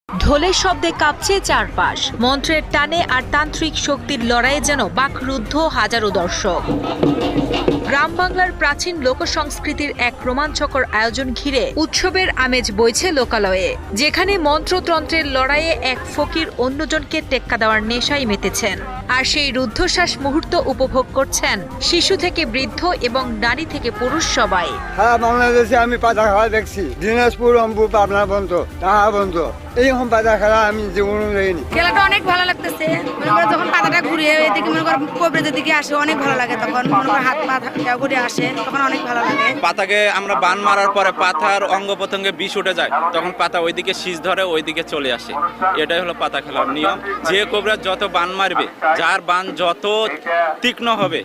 ঢোলের শব্দে কাঁপছে চারপাশ, মন্ত্রের টানে আর তান্ত্রিক শক্তির লড়াইয়ে যেন বাকরুদ্ধ হাজারো দর্শক। গ্রাম বাংলার প্রাচীন লোকসংস্কৃতির এক রোমাঞ্চকর আয়োজন ঘিরে উৎসবের আমেজ বইছে লোকালয়ে, যেখানে মন্ত্রতন্ত্রের লড়াইয়ে এক ফকির অন্যজনকে টেক্কা দেওয়ার নেশায় মেতেছেন। আর সেই রুদ্ধশ্বাস মুহূর্ত উপভোগ করছেন শিশু থেকে বৃদ্ধ এবং নারী থেকে পুরুষ সবাই। হ্যাঁ, বাংলাদেশে আমি পাতা খেলা দেখছি, দিনাজপুর, রংপুর, পাবনা বন্ধ, তাহা বন্ধ। এইরকম পাতা খেলা আমি জীবনে দেখিনি। খেলাটা অনেক ভালো লাগতেছে। মনে করো যখন পাতাটা ঘুরিয়ে এদিকে মনে করো কবরেজের দিকে আসে, অনেক ভালো লাগে। তখন মনে করো হাত পা ঘুরে আসে, তখন অনেক ভালো লাগে। পাতাকে আমরা বান মারার পরে পাতার অঙ্গ প্রত্যঙ্গে বিষ উঠে যায়, তখন পাতা ওইদিকে শীষ ধরে ওইদিকে চলে আসে। এটাই হলো পাতা খেলার নিয়ম। যে কোবরা যত বান মারবে, যার বান যত তীক্ষ্ণ হবে,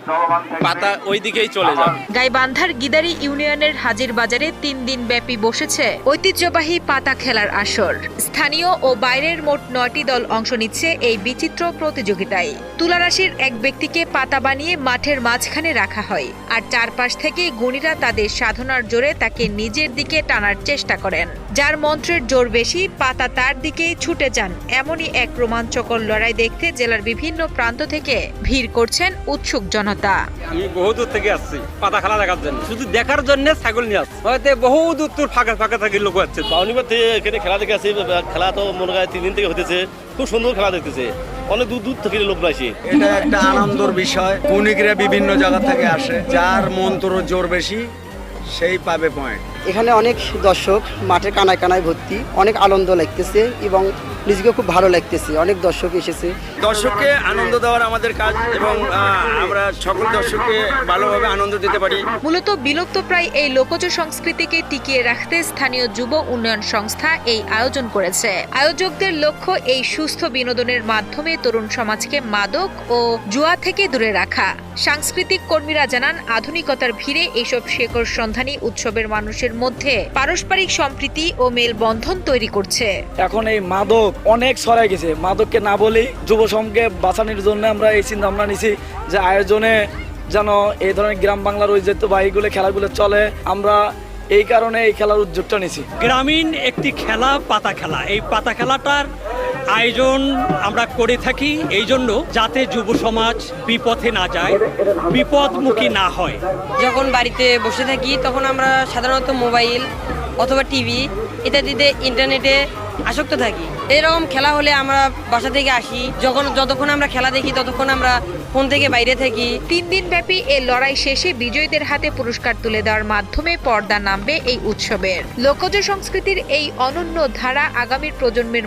পাতা ওইদিকেই চলে যাবে। গাইবান্ধার গিদারি ইউনিয়নের হাজির বাজারে 3 দিন ব্যাপী বসেছে ঐতিহ্যবাহী পাতা খেলার আসর। স্থানীয় ও বাইরের মোট 9টি দল অংশ নিচ্ছে এই বিচিত্র প্রতিযোগিতায়। তুলারাশির এক ব্যক্তিকে পাতা বানিয়ে মাঠের মাঝখানে রাখা হয়, আর চারপাশ থেকে গুণীরা তাদের সাধনার জোরে তাকে নিজের দিকে টানার চেষ্টা করেন। যার মন্ত্রের জোর বেশি, পাতা তার দিকেই ছুটে যান। এমনই এক রোমাঞ্চকর লড়াই দেখতে জেলার বিভিন্ন প্রান্ত থেকে ভিড় করছেন উৎসুক জনতা। আমি বহু দূর থেকে আসছি পাতা খেলা দেখার জন্য, শুধু দেখার জন্য ছাগল নিয়ে আসছি। হয়তো বহু দূর ফাঁকা ফাঁকা থেকে লোক আসছে। শনিবার থেকে এখানে খেলা দেখে আসি। খেলা তো মনে হয় 3 দিন থেকে হতেছে, খুব সুন্দর খেলা দেখতেছে। অনেক দূর দূর থেকে লোক আসে। এটা একটা আনন্দের বিষয়। কুনিকরা বিভিন্ন জায়গা থেকে আসে, যার মন্ত্র জোর বেশি সেই পাবে পয়েন্ট। এখানে অনেক দর্শক, মাঠের কানায় কানায় ভর্তি, অনেক আনন্দ লাগতেছে এবং নিজেকে খুব ভালো লাগতেছে। অনেক দর্শক এসেছে। দর্শককে আনন্দ দেওয়ার আমাদের কাজ, এবং আমরা সকল দর্শককে ভালোভাবে আনন্দ দিতে পারি। মূলত বিলুপ্তপ্রায় এই লোকজ সংস্কৃতিকে টিকিয়ে রাখতে স্থানীয় যুব উন্নয়ন সংস্থা এই আয়োজন করেছে। আয়োজকদের লক্ষ্য এই সুস্থ বিনোদনের মাধ্যমে তরুণ সমাজকে মাদক ও জুয়া থেকে দূরে রাখা। সাংস্কৃতিক কর্মীরা জানান, আধুনিকতার ভিড়ে এইসব শেকড় সন্ধানী উৎসবের মানুষের মধ্যে পারস্পরিক সম্প্রীতি ও মেলবন্ধন তৈরি করছে। এখন এই মাদক অনেক ছড়াই গেছে। মাদককে না বলেই যুব সমাজকে বাঁচানোর জন্য আমরা এই চিন্তা ভাবনা নিছি যে আয়োজনে যেন এই ধরনের গ্রাম বাংলার ঐতিহ্যবাহীগুলো খেলাগুলো চলে। আমরা এই কারণে এই খেলার উদ্যোগটা নিছি। গ্রামীণ একটি খেলা পাতা খেলা। এই পাতা খেলাটার আয়োজন আমরা করে থাকি এই জন্য যাতে যুব সমাজ বিপথে না যায়, বিপদমুখী না হয়। যখন বাড়িতে বসে থাকি তখন আমরা সাধারণত মোবাইল অথবা টিভি ইত্যাদিতে ইন্টারনেটে আসক্ত থাকি। এরকম খেলা হলে আমরা বাসা থেকে আসি, যতক্ষণ আমরা খেলা দেখি ততক্ষণ আমরা ফোন থেকে বাইরে থাকি। 3 দিন ব্যাপী এই লড়াই শেষে বিজয়ীদের হাতে পুরস্কার তুলে দেওয়ার মাধ্যমে পর্দা নামবে এই উৎসবের। লোকজ সংস্কৃতির এই অনন্য ধারা আগামীর প্রজন্মের